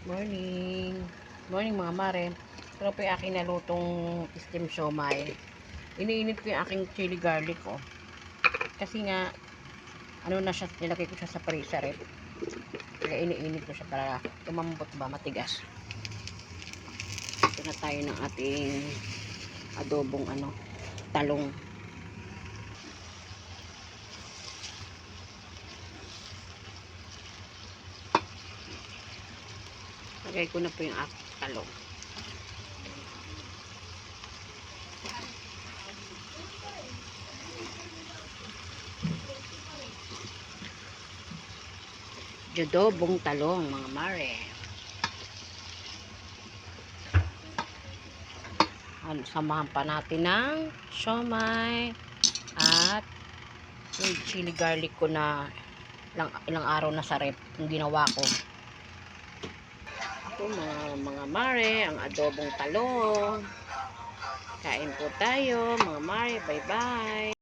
Morning. Morning mga mare. Ito po yung aking nalutong steam siomai. Iniinit ko yung aking chili garlic ko. Kasi nga, ano na siya, nilagay ko siya sa freezer eh. Kaya iniinit ko siya para tumambot ba, matigas. Ito na tayo ng ating adobong talong. Lagay ko na po yung aking talong. Adobong talong mga mare. Samahan pa natin ng siomai at yung chili garlic ko na ilang araw na sa rep yung ginawa ko. Ito mga mare, ang adobong talong. Kain po tayo mga mare. Bye bye.